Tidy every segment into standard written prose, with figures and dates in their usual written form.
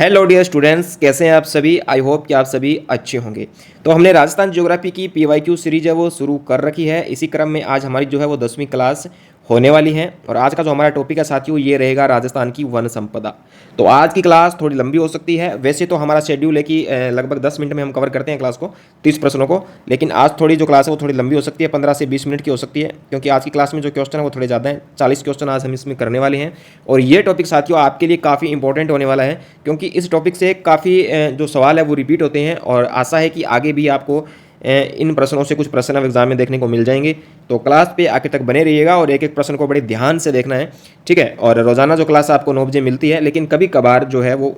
Hello dear students, कैसे हैं आप सभी। आई होप कि आप सभी अच्छे होंगे। तो हमने राजस्थान ज्योग्राफी की पीवाईक्यू सीरीज है वो शुरू कर रखी है। इसी क्रम में आज हमारी जो है वो 10वीं क्लास होने वाली है और आज का जो हमारा टॉपिक है साथियों ये रहेगा राजस्थान की वन संपदा। तो आज की क्लास थोड़ी लंबी हो सकती है। वैसे तो हमारा शेड्यूल है कि लगभग 10 मिनट में हम कवर करते हैं क्लास को, 30 प्रश्नों को, लेकिन आज थोड़ी जो क्लास है वो थोड़ी लंबी हो सकती है, 15 से 20 मिनट की हो सकती है, क्योंकि आज की क्लास में जो क्वेश्चन है वो थोड़े ज़्यादा हैं। 40 क्वेश्चन आज हम इसमें करने वाले हैं और ये टॉपिक साथियों आपके लिए काफ़ी इंपॉर्टेंट होने वाला है, क्योंकि इस टॉपिक से काफ़ी जो सवाल है वो रिपीट होते हैं और आशा है कि आगे भी आपको इन प्रश्नों से कुछ प्रश्न अब एग्जाम में देखने को मिल जाएंगे। तो क्लास पे आगे तक बने रहिएगा और एक एक प्रश्न को बड़े ध्यान से देखना है, ठीक है। और रोजाना जो क्लास आपको 9 बजे मिलती है, लेकिन कभी कभार जो है वो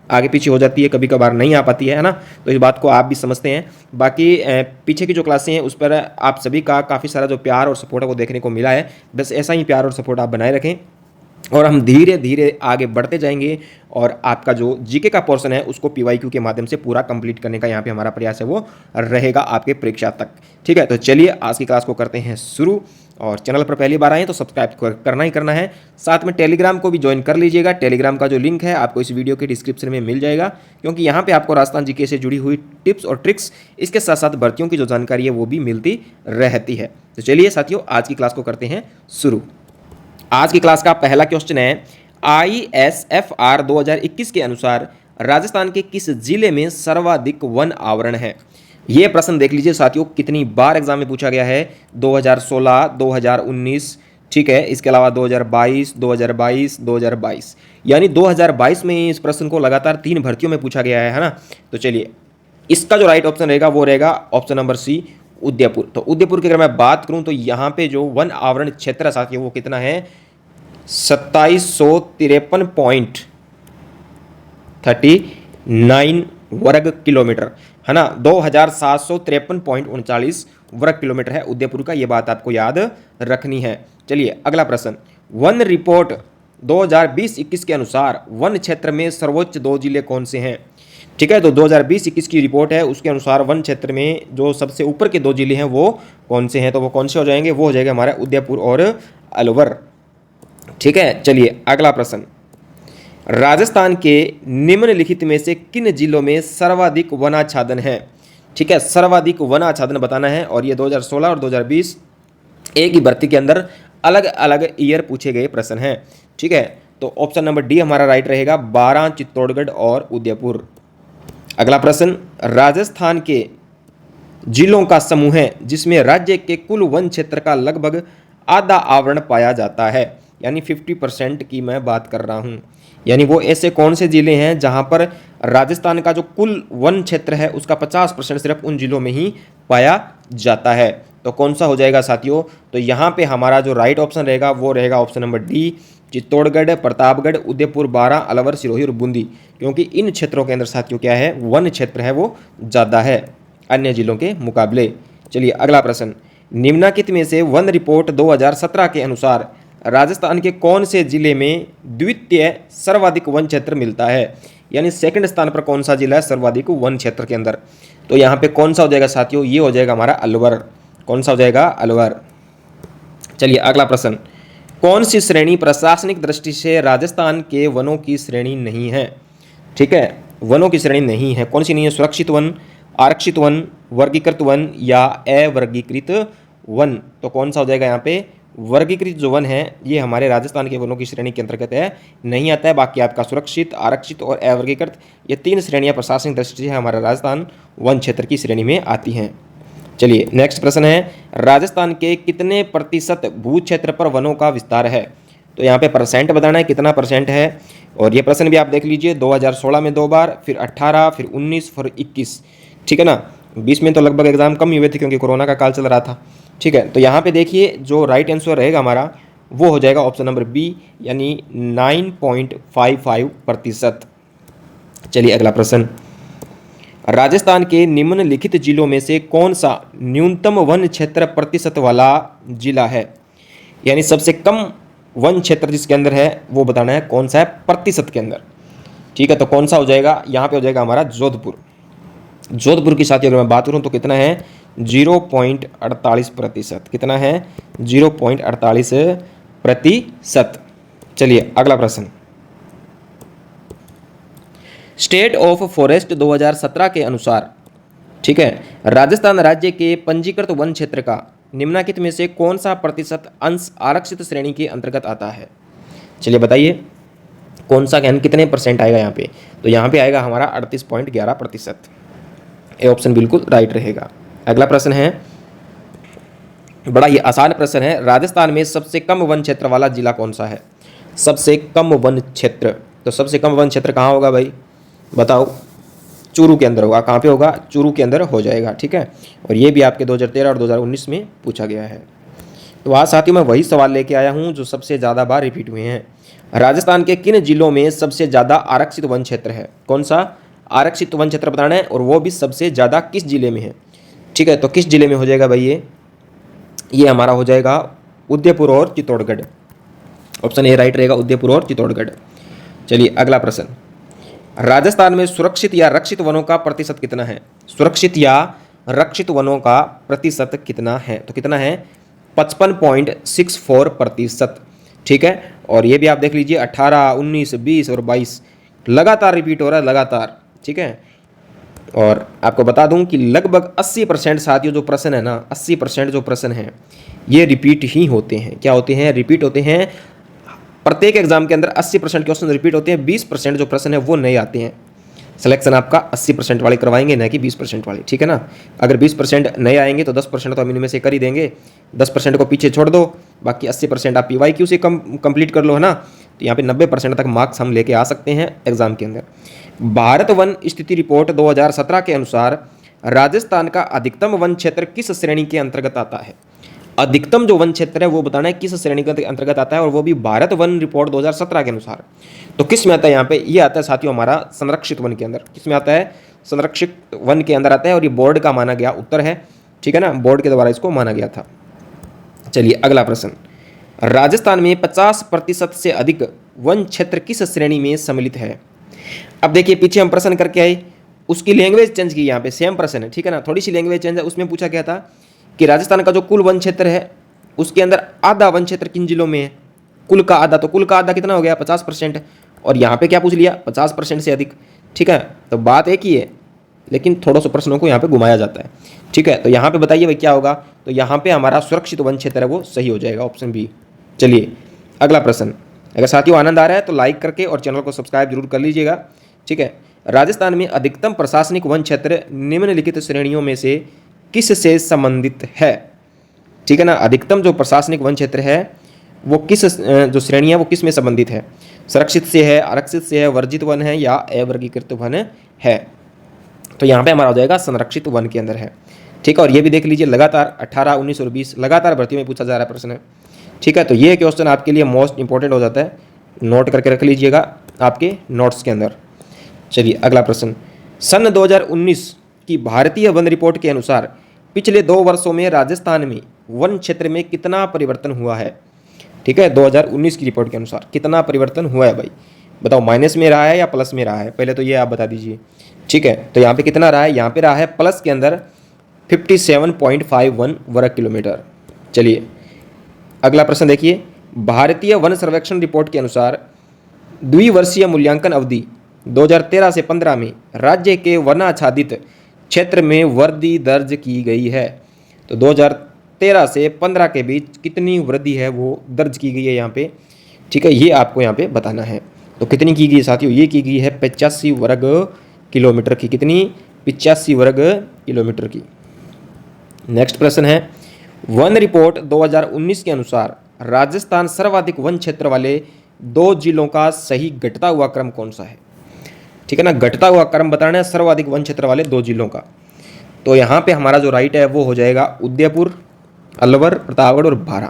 आगे पीछे हो जाती है, कभी कभार नहीं आ पाती है ना। तो इस बात को आप भी समझते हैं। बाकी पीछे की जो क्लासें हैं उस पर आप सभी का काफ़ी सारा जो प्यार और सपोर्ट है वो देखने को मिला है। बस ऐसा ही प्यार और सपोर्ट आप बनाए रखें और हम धीरे धीरे आगे बढ़ते जाएंगे और आपका जो जीके का पोर्शन है उसको पीवाईक्यू के माध्यम से पूरा कंप्लीट करने का यहाँ पे हमारा प्रयास है वो रहेगा आपके परीक्षा तक, ठीक है। तो चलिए आज की क्लास को करते हैं शुरू। और चैनल पर पहली बार आए तो सब्सक्राइब करना ही करना है, साथ में टेलीग्राम को भी ज्वाइन कर लीजिएगा। टेलीग्राम का जो लिंक है आपको इस वीडियो के डिस्क्रिप्शन में मिल जाएगा, क्योंकि यहाँ पे आपको राजस्थान जीके से जुड़ी हुई टिप्स और ट्रिक्स, इसके साथ साथ भर्तियों की जो जानकारी है वो भी मिलती रहती है। तो चलिए साथियों आज की क्लास को करते हैं शुरू। आज की क्लास का पहला क्वेश्चन है, ISFR 2021 के अनुसार राजस्थान के किस जिले में सर्वाधिक वन आवरण है। यह प्रश्न देख लीजिए साथियों, कितनी बार एग्जाम में पूछा गया है। 2016, 2019, ठीक है, इसके अलावा 2022, 2022, 2022, यानी 2022 में इस प्रश्न को लगातार 3 भर्तियों में पूछा गया है ना। तो चलिए इसका जो राइट ऑप्शन रहेगा वो रहेगा ऑप्शन नंबर सी, उदयपुर। तो उदयपुर की अगर मैं बात करूं तो यहाँ पे जो वन आवरण क्षेत्र साथियों वो कितना है, 2753.39 वर्ग किलोमीटर है ना। 2753.39 वर्ग किलोमीटर है उदयपुर का, ये बात आपको याद रखनी है। चलिए अगला प्रश्न, वन रिपोर्ट 2020-21 के अनुसार वन क्षेत्र में सर्वोच्च 2 जिले कौन से हैं, ठीक है। तो 2020-21 की रिपोर्ट है, उसके अनुसार वन क्षेत्र में जो सबसे ऊपर के 2 जिले हैं वो कौन से हैं। तो वो कौन से हो जाएंगे, वो हो जाएगा हमारा उदयपुर और अलवर, ठीक है। चलिए अगला प्रश्न, राजस्थान के निम्नलिखित में से किन जिलों में सर्वाधिक वनाच्छादन है, ठीक है। सर्वाधिक वनाच्छादन बताना है और ये 2016 और 2020 एक ही भर्ती के अंदर अलग अलग ईयर पूछे गए प्रश्न हैं, ठीक है। तो ऑप्शन नंबर डी हमारा राइट रहेगा, 12 चित्तौड़गढ़ और उदयपुर। अगला प्रश्न, राजस्थान के जिलों का समूह है जिसमें राज्य के कुल वन क्षेत्र का लगभग आधा आवरण पाया जाता है, यानी 50% की मैं बात कर रहा हूं। यानी वो ऐसे कौन से जिले हैं जहां पर राजस्थान का जो कुल वन क्षेत्र है उसका 50% सिर्फ उन जिलों में ही पाया जाता है। तो कौन सा हो जाएगा साथियों, तो यहाँ पे हमारा जो राइट ऑप्शन रहेगा वो रहेगा option number D, Chittorgarh, Pratapgarh, Udaipur, Baran, Alwar, Sirohi और बूंदी, क्योंकि इन क्षेत्रों के अंदर साथियों क्या है, वन क्षेत्र है वो ज़्यादा है अन्य जिलों के मुकाबले। चलिए अगला प्रश्न, निम्नलिखित में से वन रिपोर्ट 2017 के अनुसार राजस्थान के कौन से जिले में द्वितीय सर्वाधिक वन क्षेत्र मिलता है, यानी सेकंड स्थान पर कौन सा जिला है सर्वाधिक वन क्षेत्र के अंदर। तो यहाँ पे कौन सा हो जाएगा साथियों, ये हो जाएगा हमारा अलवर। कौन सा हो जाएगा, अलवर। चलिए अगला प्रश्न, कौन सी श्रेणी प्रशासनिक दृष्टि से राजस्थान के वनों की श्रेणी नहीं है, ठीक है। वनों की श्रेणी नहीं है, कौन सी नहीं है, सुरक्षित वन, आरक्षित वन, वर्गीकृत वन या अवर्गीकृत वन। तो कौन सा हो जाएगा यहाँ पे, वर्गीकृत जो वन है ये हमारे राजस्थान के वनों की श्रेणी के अंतर्गत है, नहीं आता है। बाकी आपका सुरक्षित, आरक्षित और अवर्गीकृत, ये 3 श्रेणियाँ प्रशासनिक दृष्टि से हमारा राजस्थान वन क्षेत्र की श्रेणी में आती हैं। चलिए नेक्स्ट प्रश्न है, राजस्थान के कितने प्रतिशत भू क्षेत्र पर वनों का विस्तार है। तो यहाँ पे परसेंट बताना है, कितना परसेंट है। और ये प्रश्न भी आप देख लीजिए, 2016 में 2 बार, फिर 18, फिर 19, फिर 21, ठीक है ना। 20 में तो लगभग एग्जाम कम ही हुए थे क्योंकि कोरोना का काल चल रहा था, ठीक है। तो यहाँ पे देखिए जो राइट आंसर रहेगा हमारा वो हो जाएगा ऑप्शन नंबर बी, यानी 9.55%। चलिए अगला प्रश्न, राजस्थान के निम्नलिखित जिलों में से कौन सा न्यूनतम वन क्षेत्र प्रतिशत वाला जिला है, यानी सबसे कम वन क्षेत्र जिसके अंदर है वो बताना है कौन सा है प्रतिशत के अंदर, ठीक है। तो कौन सा हो जाएगा, यहाँ पे हो जाएगा हमारा जोधपुर। जोधपुर की साथ अगर मैं बात करूँ तो कितना है, 0.48%। कितना है, 0.48%। चलिए अगला प्रश्न, स्टेट ऑफ फॉरेस्ट 2017 के अनुसार, ठीक है, राजस्थान राज्य के पंजीकृत वन क्षेत्र का निम्नलिखित में से कौन सा प्रतिशत अंश आरक्षित श्रेणी के अंतर्गत आता है? चलिए बताइए कौन सा, यानी कितने परसेंट आएगा यहाँ पे? तो यहाँ पे आएगा हमारा 38.11%। ये ऑप्शन बिल्कुल राइट रहेगा। अगला प्रश्न है, बड़ा ही आसान प्रश्न है, राजस्थान में सबसे कम वन क्षेत्र वाला जिला कौन सा है? सबसे कम वन क्षेत्र, तो सबसे कम वन क्षेत्र कहाँ होगा भाई बताओ? चूरू के अंदर होगा। कहाँ पे होगा? चूरू के अंदर हो जाएगा, ठीक है। और ये भी आपके 2013 और 2019 में पूछा गया है। तो आज साथियों मैं वही सवाल लेके आया हूँ जो सबसे ज़्यादा बार रिपीट हुए हैं। राजस्थान के किन जिलों में सबसे ज़्यादा आरक्षित वन क्षेत्र है? कौन सा आरक्षित वन क्षेत्र बताना है, और वो भी सबसे ज़्यादा किस जिले में है? ठीक है, तो किस जिले में हो जाएगा भाई? ये हमारा हो जाएगा उदयपुर और चित्तौड़गढ़। ऑप्शन ए राइट रहेगा, उदयपुर और चित्तौड़गढ़। चलिए अगला प्रश्न, राजस्थान में सुरक्षित या रक्षित वनों का प्रतिशत कितना है? सुरक्षित या रक्षित वनों का प्रतिशत कितना है? तो कितना है? 55.64%, ठीक है। और ये भी आप देख लीजिए 18, 19, 20 और 22 लगातार रिपीट हो रहा है, लगातार, ठीक है। और आपको बता दूं कि लगभग 80% साथियों जो प्रश्न है ना, 80% जो प्रश्न हैं ये रिपीट ही होते हैं। क्या होते हैं? रिपीट होते हैं। प्रत्येक एग्जाम के अंदर 80% क्वेश्चन रिपीट होते हैं, 20% जो प्रश्न है वो नए आते हैं। सिलेक्शन आपका 80% वाले करवाएंगे, न कि 20% वाले, ठीक है ना। अगर 20% नए आएंगे तो 10% तो हम इनमें से कर ही देंगे, 10% को पीछे छोड़ दो, बाकी 80% आप PYQ से कंप्लीट कर लो, है ना। तो यहाँ पे 90% तक मार्क्स हम लेके आ सकते हैं एग्जाम के अंदर। भारत वन स्थिति रिपोर्ट 2017 के अनुसार राजस्थान का अधिकतम वन क्षेत्र किस श्रेणी के अंतर्गत आता है? अधिकतम जो वन क्षेत्र है वो बताना है किस श्रेणी के अंतर्गत आता है, और वो भी भारत वन रिपोर्ट 2017 के अनुसार। तो किस में आता है? यहाँ पे ये आता है साथियों हमारा संरक्षित वन के अंदर। किस में आता है? संरक्षित वन के अंदर आता है, और ये बोर्ड का माना गया उत्तर है, ठीक है ना, बोर्ड के द्वारा इसको माना गया था। चलिए अगला प्रश्न, राजस्थान में 50% से अधिक वन क्षेत्र किस श्रेणी में सम्मिलित है? अब देखिए पीछे हम प्रश्न करके आए, उसकी लैंग्वेज चेंज की, यहाँ पे सेम प्रश्न है, ठीक है ना, थोड़ी सी लैंग्वेज चेंज है। उसमें पूछा गया था कि राजस्थान का जो कुल वन क्षेत्र है उसके अंदर आधा वन क्षेत्र किन जिलों में है? कुल का आधा, तो कुल का आधा कितना हो गया? 50%। और यहाँ पे क्या पूछ लिया? 50% से अधिक, ठीक है। तो बात एक ही है, लेकिन थोड़ा सा प्रश्नों को यहाँ पे घुमाया जाता है, ठीक है। तो यहाँ पे बताइए भाई क्या होगा? तो यहाँ पे हमारा सुरक्षित वन क्षेत्र है वो सही हो जाएगा, ऑप्शन बी। चलिए अगला प्रश्न, अगर साथियों आनंद आ रहा है तो लाइक करके और चैनल को सब्सक्राइब जरूर कर लीजिएगा, ठीक है। राजस्थान में अधिकतम प्रशासनिक वन क्षेत्र निम्नलिखित श्रेणियों में से किस से संबंधित है? ठीक है ना, अधिकतम जो प्रशासनिक वन क्षेत्र है वो किस जो श्रेणी है वो किस में संबंधित है? सुरक्षित से है, आरक्षित से है, वर्जित वन है, या अवर्गीकृत वन है? तो यहाँ पे हमारा हो जाएगा संरक्षित वन के अंदर है, ठीक है। और ये भी देख लीजिए लगातार 18, 19 और 20 लगातार भर्ती में पूछा जा रहा है प्रश्न है, ठीक है। तो ये क्वेश्चन आपके लिए मोस्ट इंपॉर्टेंट हो जाता है, नोट करके रख लीजिएगा आपके नोट्स के अंदर। चलिए अगला प्रश्न, सन 2019 की भारतीय वन रिपोर्ट के अनुसार पिछले 2 वर्षों में राजस्थान में वन क्षेत्र में कितना परिवर्तन हुआ है? ठीक है, 2019 की रिपोर्ट के अनुसार कितना परिवर्तन हुआ है भाई बताओ? माइनस में रहा है या प्लस में रहा है? पहले तो ये आप बता दीजिए, ठीक है। तो यहाँ पे कितना रहा है? यहाँ पे रहा है प्लस के अंदर 57.51 वर्ग किलोमीटर। चलिए अगला प्रश्न देखिए, भारतीय वन सर्वेक्षण रिपोर्ट के अनुसार द्विवर्षीय मूल्यांकन अवधि 2013 से 15 में राज्य के वनाच्छादित क्षेत्र में वृद्धि दर्ज की गई है। तो 2013 से 15 के बीच कितनी वृद्धि है वो दर्ज की गई है यहाँ पे, ठीक है। ये आपको यहाँ पे बताना है। तो कितनी की गई साथियों? ये की गई है 85 वर्ग किलोमीटर की। कितनी? 85 वर्ग किलोमीटर की। नेक्स्ट प्रश्न है, वन रिपोर्ट 2019 के अनुसार राजस्थान सर्वाधिक वन क्षेत्र वाले 2 जिलों का सही घटता हुआ क्रम कौन सा है? ठीक है ना, घटता हुआ क्रम बताना है सर्वाधिक वन क्षेत्र वाले 2 जिलों का। तो यहाँ पे हमारा जो राइट है वो हो जाएगा उदयपुर, अलवर, प्रतापगढ़ और बारां,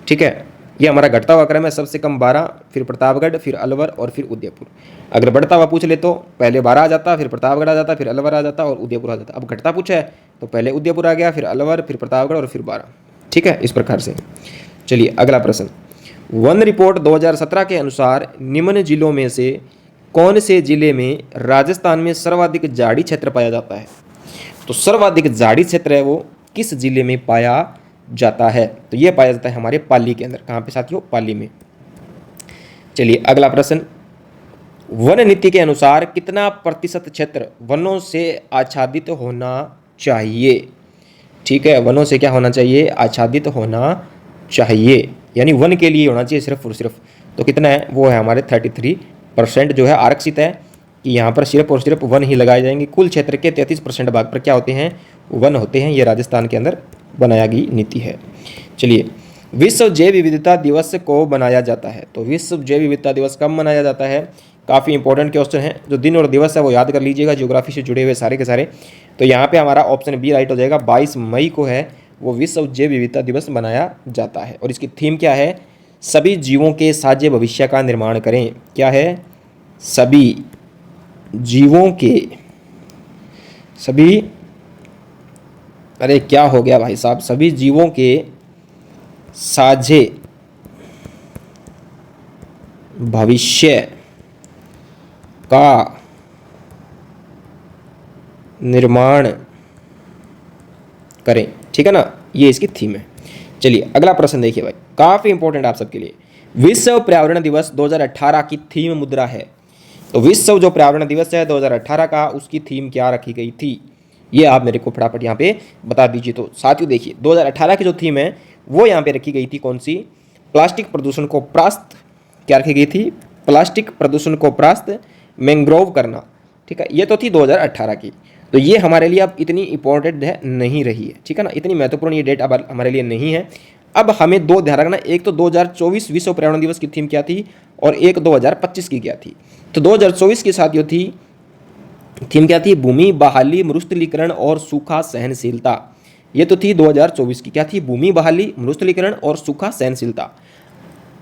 ठीक है। ये हमारा घटता हुआ क्रम है, सबसे कम बारां, फिर प्रतापगढ़, फिर अलवर और फिर उदयपुर। अगर बढ़ता हुआ पूछ ले तो पहले बारां आ जाता, फिर प्रतापगढ़ आ जाता, फिर अलवर आ जाता और उदयपुर आ जाता। अब घटता पूछा है तो पहले उदयपुर आ गया, फिर अलवर, फिर प्रतापगढ़ और फिर बारां, ठीक है, इस प्रकार से। चलिए अगला प्रश्न, वन रिपोर्ट 2017 के अनुसार निम्न जिलों में से कौन से जिले में राजस्थान में सर्वाधिक झाड़ी क्षेत्र पाया जाता है? तो सर्वाधिक झाड़ी क्षेत्र है वो किस जिले में पाया जाता है? तो ये पाया जाता है हमारे पाली के अंदर। कहाँ पे साथियों? पाली में। चलिए अगला प्रश्न, वन नीति के अनुसार कितना प्रतिशत क्षेत्र वनों से आच्छादित होना चाहिए? ठीक है, वनों से क्या होना चाहिए? आच्छादित होना चाहिए, यानी वन के लिए होना चाहिए सिर्फ और सिर्फ। तो कितना है? वो है हमारे 33% जो है आरक्षित है कि यहाँ पर सिर्फ और सिर्फ वन ही लगाए जाएंगे। कुल क्षेत्र के 33% भाग पर क्या होते हैं? वन होते हैं। ये राजस्थान के अंदर बनाया गई नीति है। चलिए, विश्व जैव विविधता दिवस को मनाया जाता है। तो विश्व जैव विविधता दिवस कब मनाया जाता है? काफ़ी इंपॉर्टेंट क्वेश्चन है। जो दिन और दिवस है वो याद कर लीजिएगा, ज्योग्राफी से जुड़े हुए सारे के सारे। तो यहाँ पे हमारा ऑप्शन बी राइट हो जाएगा। 22 मई को है वो विश्व जैव विविधता दिवस मनाया जाता है। और इसकी थीम क्या है? सभी जीवों के साझे भविष्य का निर्माण करें। क्या है? सभी जीवों के, सभी, अरे क्या हो गया भाई साहब, सभी जीवों के साझे भविष्य का निर्माण करें। ठीक है ना, ये इसकी थीम है। चलिए अगला प्रश्न देखिए भाई, काफ़ी इंपॉर्टेंट आप सबके लिए। विश्व पर्यावरण दिवस 2018 की थीम मुद्रा है। तो विश्व जो पर्यावरण दिवस है 2018 का, उसकी थीम क्या रखी गई थी? ये आप मेरे को फटाफट यहाँ पे बता दीजिए। तो साथियों देखिए, 2018 की जो थीम है वो यहाँ पे रखी गई थी कौन सी? प्लास्टिक प्रदूषण को परास्त, क्या रखी गई थी? प्लास्टिक प्रदूषण को परास्त, मैंग्रोव करना। ठीक है, ये तो थी 2018 की। तो ये हमारे लिए अब इतनी इंपॉर्टेंट है नहीं रही है। ठीक है ना, इतनी महत्वपूर्ण ये डेट अब हमारे लिए नहीं है। अब हमें दो ध्यान रखना, एक तो 2024 विश्व पर्यावरण दिवस की थीम क्या थी और एक 2025 की क्या थी। तो 2024 के साथ जो थी थीम क्या थी? भूमि बहाली, मरुस्थलीकरण और सूखा सहनशीलता। ये तो थी 2024 की। क्या थी? भूमि बहाली, मरुस्थलीकरण और सूखा सहनशीलता।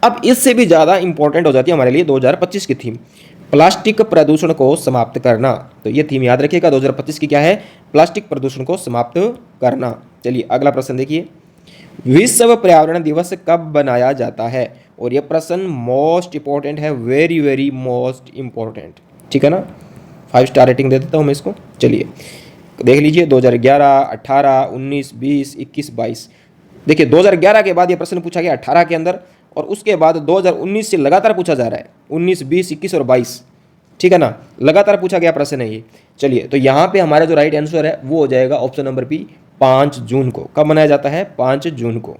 अब इससे भी ज़्यादा इंपॉर्टेंट हो जाती है हमारे लिए 2025 की थीम, प्लास्टिक प्रदूषण को समाप्त करना। तो ये थीम याद रखिएगा, 2025 की क्या है? प्लास्टिक प्रदूषण को समाप्त करना। चलिए अगला प्रश्न देखिए, विश्व पर्यावरण दिवस कब मनाया जाता है? और ये प्रश्न मोस्ट इंपॉर्टेंट है, वेरी वेरी मोस्ट इंपॉर्टेंट। ठीक है ना, 5 स्टार रेटिंग दे देता हूँ मैं इसको। चलिए देख लीजिए, 2011, 18, 19, 20, 21, 22। देखिए 2011 के बाद ये प्रश्न पूछा गया 18 के अंदर, और उसके बाद 2019 से लगातार पूछा जा रहा है, 19, 20, 21 और 22। ठीक है ना, लगातार पूछा गया प्रश्न है ये। चलिए, तो यहाँ पे हमारा जो राइट आंसर है वो हो जाएगा ऑप्शन नंबर बी, 5 जून को। कब मनाया जाता है? 5 जून को।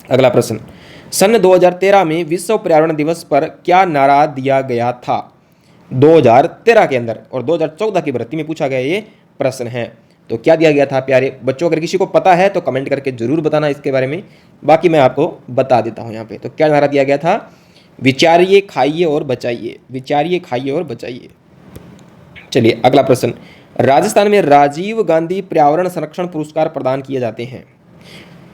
अगला प्रश्न, सन 2013 में विश्व पर्यावरण दिवस पर क्या नारा दिया गया था? 2013 के अंदर, और 2014 की भर्ती में पूछा गया ये प्रश्न है। तो क्या दिया गया था प्यारे बच्चों? अगर किसी को पता है तो कमेंट करके जरूर बताना इसके बारे में, बाकी मैं आपको बता देता हूँ यहाँ पे। तो क्या नारा दिया गया था? विचारिए, खाइए और बचाइए। विचारिए, खाइए और बचाइए। चलिए अगला प्रश्न, राजस्थान में राजीव गांधी पर्यावरण संरक्षण पुरस्कार प्रदान किए जाते हैं।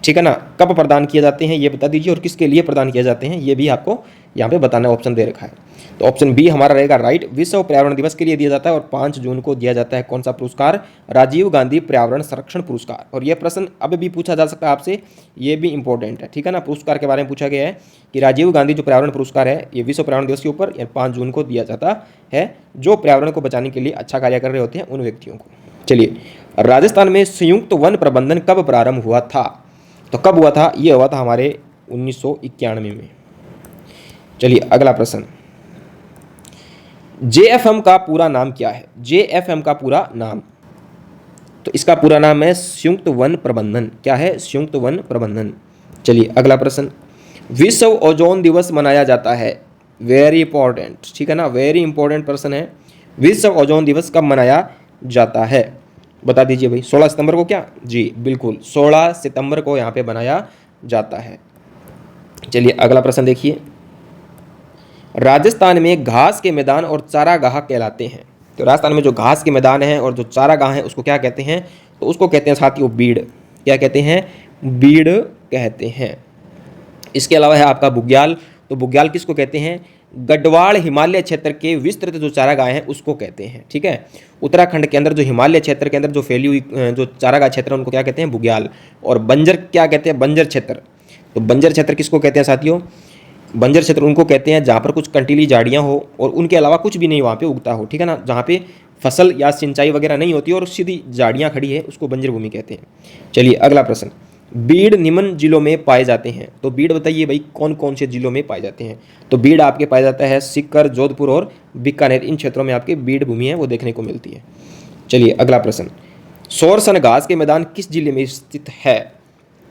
ठीक है ना, कब प्रदान किए जाते हैं ये बता दीजिए, और किसके लिए प्रदान किए जाते हैं ये भी आपको यहाँ पे बताना, ऑप्शन दे रखा है। तो ऑप्शन बी हमारा रहेगा राइट, विश्व पर्यावरण दिवस के लिए दिया जाता है और 5 जून को दिया जाता है। कौन सा पुरस्कार? राजीव गांधी पर्यावरण संरक्षण पुरस्कार। और यह प्रश्न अब भी पूछा जा सकता है आपसे, ये भी इंपॉर्टेंट है। ठीक है ना, पुरस्कार के बारे में पूछा गया है कि राजीव गांधी जो पर्यावरण पुरस्कार है ये विश्व पर्यावरण दिवस के ऊपर 5 जून को दिया जाता है, जो पर्यावरण को बचाने के लिए अच्छा कार्य कर रहे होते हैं उन व्यक्तियों को। चलिए, राजस्थान में संयुक्त वन प्रबंधन कब प्रारंभ हुआ था? तो कब हुआ था? ये हुआ था हमारे 1991 में। चलिए अगला प्रश्न, JFM का पूरा नाम क्या है? JFM का पूरा नाम, तो इसका पूरा नाम है संयुक्त वन प्रबंधन। क्या है? संयुक्त वन प्रबंधन। चलिए अगला प्रश्न, विश्व ओजोन दिवस मनाया जाता है। Very important. ठीक है ना, वेरी इंपॉर्टेंट प्रश्न है। विश्व ओजोन दिवस कब मनाया जाता है? बता दीजिए भाई। 16 सितंबर को क्या? जी बिल्कुल, 16 सितंबर को यहाँ पे बनाया जाता है। चलिए अगला प्रश्न देखिए, राजस्थान में घास के मैदान और चारागाह कहलाते हैं। तो राजस्थान में जो घास के मैदान हैं और जो चारागाह हैं उसको क्या कहते हैं? तो उसको कहते हैं साथियों बीड़। क्या कहते हैं? बीड़ कहते हैं। इसके अलावा है आपका बुग्याल। तो बुग्याल किसको कहते हैं? गढ़वाल हिमालय क्षेत्र के विस्तृत जो चारागाह हैं उसको कहते हैं। ठीक है, उत्तराखंड के अंदर जो हिमालय क्षेत्र के अंदर जो फैली हुई जो चारागाह क्षेत्र है उनको क्या कहते हैं? बुग्याल। और बंजर क्या कहते हैं? बंजर क्षेत्र। तो बंजर क्षेत्र किसको कहते हैं साथियों? बंजर क्षेत्र उनको कहते हैं जहाँ पर कुछ कंटीली झाड़ियाँ हो और उनके अलावा कुछ भी नहीं वहाँ पे उगता हो। ठीक है ना, जहाँ पे फसल या सिंचाई वगैरह नहीं होती और सीधी झाड़ियाँ खड़ी है उसको बंजर भूमि कहते हैं। चलिए अगला प्रश्न, बीड़ निम्न जिलों में पाए जाते हैं। तो बीड़ बताइए भाई कौन कौन से जिलों में पाए जाते हैं। तो बीड़ आपके पाया जाता है सीकर, जोधपुर और बीकानेर, इन क्षेत्रों में आपके बीड़ भूमि है वो देखने को मिलती है। चलिए अगला प्रश्न, सोरसन घास के मैदान किस जिले में स्थित है।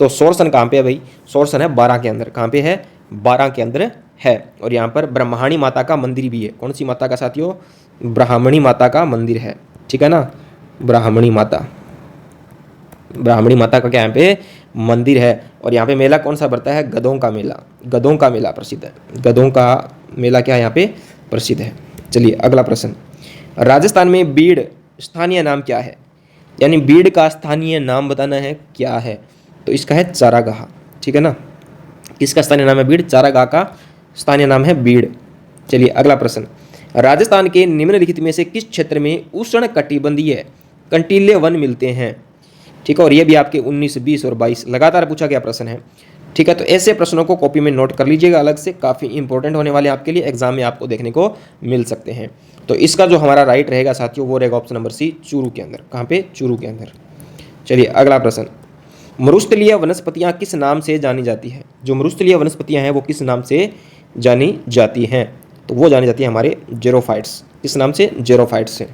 तो सोरसन कहाँ पे है भाई, सोरसन है बारां के अंदर। कहाँ पे है, बारां के अंदर है। और यहाँ पर ब्रह्माणी माता का मंदिर भी है। कौन सी माता का साथियों, ब्राह्मणी माता का मंदिर है, ठीक है ना, ब्राह्मणी माता, ब्राह्मणी माता का क्या यहाँ पे मंदिर है। और यहाँ पे मेला कौन सा बढ़ता है, गधों का मेला, गधों का मेला प्रसिद्ध है, गधों का मेला क्या यहाँ पे प्रसिद्ध है। चलिए अगला प्रश्न, राजस्थान में बीड़ स्थानीय नाम क्या है, यानी बीड़ का स्थानीय नाम बताना है क्या है। तो इसका है चारागाह, ठीक है ना, इसका स्थानीय नाम है बीड़, चारागाह का स्थानीय नाम है बीड़। चलिए अगला प्रश्न, राजस्थान के निम्नलिखित में से किस क्षेत्र में उष्ण कटिबंधीय कंटीले वन मिलते हैं। ठीक है, और ये भी आपके 19, 20 और 22 लगातार पूछा गया प्रश्न है। ठीक है, तो ऐसे प्रश्नों को कॉपी में नोट कर लीजिएगा अलग से, काफ़ी इंपॉर्टेंट होने वाले आपके लिए, एग्जाम में आपको देखने को मिल सकते हैं। तो इसका जो हमारा राइट रहेगा साथियों वो रहेगा ऑप्शन नंबर सी, चूरू के अंदर। कहाँ पे, चूरू के अंदर। चलिए अगला प्रश्न, मरुस्थलीय वनस्पतियाँ किस नाम से जानी जाती है। जो मरुस्थलीय वनस्पतियाँ हैं वो किस नाम से जानी जाती हैं। तो वो जानी जाती है हमारे जेरोफाइट्स, किस नाम से, जेरोफाइट्स से।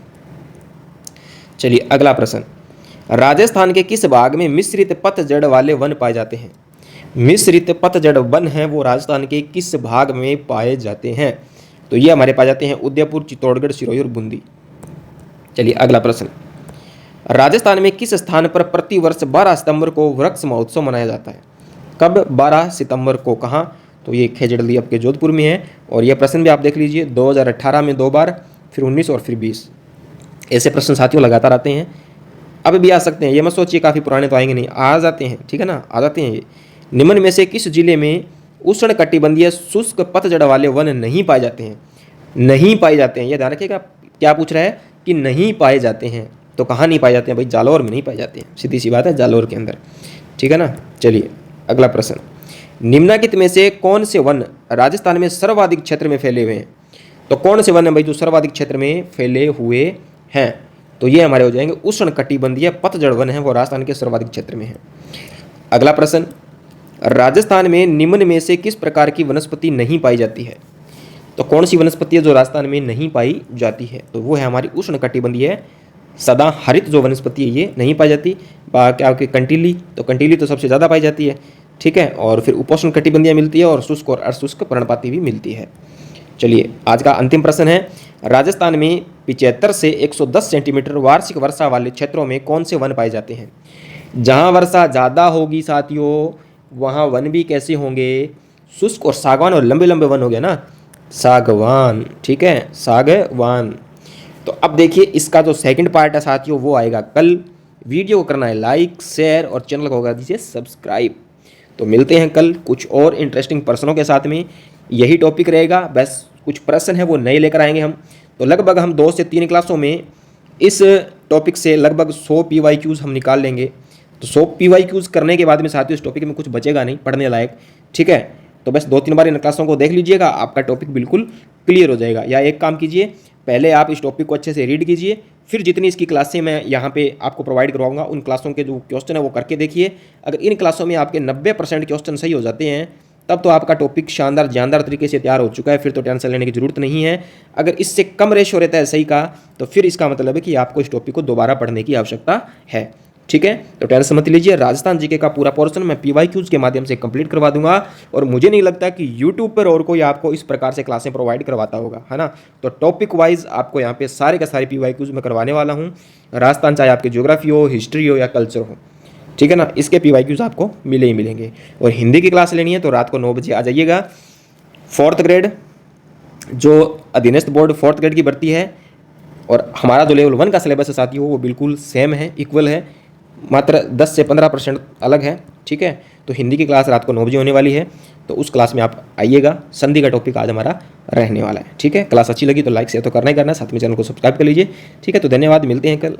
चलिए अगला प्रश्न, राजस्थान के किस भाग में मिश्रित पतझड़ वाले वन पाए जाते हैं। मिश्रित पतझड़ वन हैं वो राजस्थान के किस भाग में पाए जाते हैं। तो ये हमारे पाए जाते हैं उदयपुर, चित्तौड़गढ़, सिरोही और बूंदी। चलिए अगला प्रश्न, राजस्थान में किस स्थान पर प्रतिवर्ष 12 सितंबर को वृक्ष महोत्सव मनाया जाता है। कब, 12 सितंबर को, कहाँ, तो ये खेजड़ली आपके जोधपुर में है। और यह प्रश्न भी आप देख लीजिए 2018 में 2 बार, फिर 19 और फिर 20, ऐसे प्रश्न साथियों लगातार आते हैं। अब भी आ सकते हैं, ये मत सोचिए काफ़ी पुराने तो आएंगे नहीं, आ जाते हैं, ठीक है ना, आ जाते हैं ये। निम्न में से किस जिले में उष्ण कटिबंधीय शुष्क पतझड़ वाले वन नहीं पाए जाते हैं। नहीं पाए जाते हैं, ये ध्यान रखिएगा, क्या पूछ रहा है कि नहीं पाए जाते हैं। तो कहाँ नहीं पाए जाते हैं भाई, जालौर में नहीं पाए जाते हैं, सीधी सी बात है, जालौर के अंदर, ठीक है ना। चलिए अगला प्रश्न, निम्नलिखित में से कौन से वन राजस्थान में सर्वाधिक क्षेत्र में फैले हुए हैं। तो कौन से वन है भाई जो सर्वाधिक क्षेत्र में फैले हुए हैं। तो ये हमारे हो जाएंगे उष्ण कटिबंधीय पतझड़ वन है वो राजस्थान के सर्वाधिक क्षेत्र में है। अगला प्रश्न, राजस्थान में निम्न में से किस प्रकार की वनस्पति नहीं पाई जाती है। तो कौन सी वनस्पति है जो राजस्थान में नहीं पाई जाती है। तो वो है हमारी उष्ण कटिबंधीय सदा हरित जो वनस्पति है ये नहीं पाई जाती। क्या कंटीली, तो कंटीली तो सबसे ज़्यादा पाई जाती है, ठीक है। और फिर उपोष्ण कटिबंधीय मिलती है और शुष्क और अशुष्क पर्णपाती भी मिलती है। चलिए आज का अंतिम प्रश्न है, राजस्थान में 75 से 110 सेंटीमीटर वार्षिक वर्षा वाले क्षेत्रों में कौन से वन पाए जाते हैं। जहाँ वर्षा ज़्यादा होगी साथियों वहाँ वन भी कैसे होंगे, शुष्क और सागवान, और लंबे लंबे वन हो गए ना, सागवान, ठीक है, सागवान। तो अब देखिए इसका जो सेकंड पार्ट है साथियों वो आएगा कल। वीडियो को करना है लाइक, शेयर और चैनल को कर दीजिए सब्सक्राइब। तो मिलते हैं कल कुछ और इंटरेस्टिंग प्रश्नों के साथ में, यही टॉपिक रहेगा, बस कुछ प्रश्न है वो नए लेकर आएंगे हम। तो लगभग हम 2 से 3 क्लासों में इस टॉपिक से लगभग 100 PYQs हम निकाल लेंगे। तो 100 PYQs करने के बाद में साथियों इस टॉपिक में कुछ बचेगा नहीं पढ़ने लायक, ठीक है। तो बस 2-3 बार इन क्लासों को देख लीजिएगा, आपका टॉपिक बिल्कुल क्लियर हो जाएगा। या एक काम कीजिए, पहले आप इस टॉपिक को अच्छे से रीड कीजिए, फिर जितनी इसकी क्लासें मैं यहाँ पे आपको प्रोवाइड करवाऊंगा उन क्लासों के जो क्वेश्चन है वो करके देखिए। अगर इन क्लासों में आपके 90% क्वेश्चन सही हो जाते हैं तब तो आपका टॉपिक शानदार जानदार तरीके से तैयार हो चुका है, फिर तो टेंशन लेने की जरूरत नहीं है। अगर इससे कम रेशो रहता है सही का तो फिर इसका मतलब है कि आपको इस टॉपिक को दोबारा पढ़ने की आवश्यकता है, ठीक है। तो टेंशन मत लीजिए, राजस्थान जीके का पूरा पोर्शन मैं PYQs के माध्यम से कंप्लीट करवा दूंगा। और मुझे नहीं लगता कि यूट्यूब पर और कोई आपको इस प्रकार से क्लासें प्रोवाइड करवाता होगा, है ना। तो टॉपिक वाइज आपको यहाँ पे सारे के सारे PYQs मैं करवाने वाला हूँ। राजस्थान चाहे आपकी ज्योग्राफी हो, हिस्ट्री हो या कल्चर हो, ठीक है ना, इसके PYQs आपको मिले ही मिलेंगे। और हिंदी की क्लास लेनी है तो रात को 9 बजे आ जाइएगा। 4th ग्रेड जो अधीनस्थ बोर्ड 4th ग्रेड की भर्ती है और हमारा जो लेवल 1 का सिलेबस है साथियों वो बिल्कुल सेम है, इक्वल है, मात्र 10 से 15% अलग है, ठीक है। तो हिंदी की क्लास रात को 9 बजे होने वाली है, तो उस क्लास में आप आइएगा। संधि का टॉपिक आज हमारा रहने वाला है, ठीक है। क्लास अच्छी लगी तो लाइक शेयर तो करना ही करना है, साथ में चैनल को सब्सक्राइब कर लीजिए, ठीक है। तो धन्यवाद, मिलते हैं कल।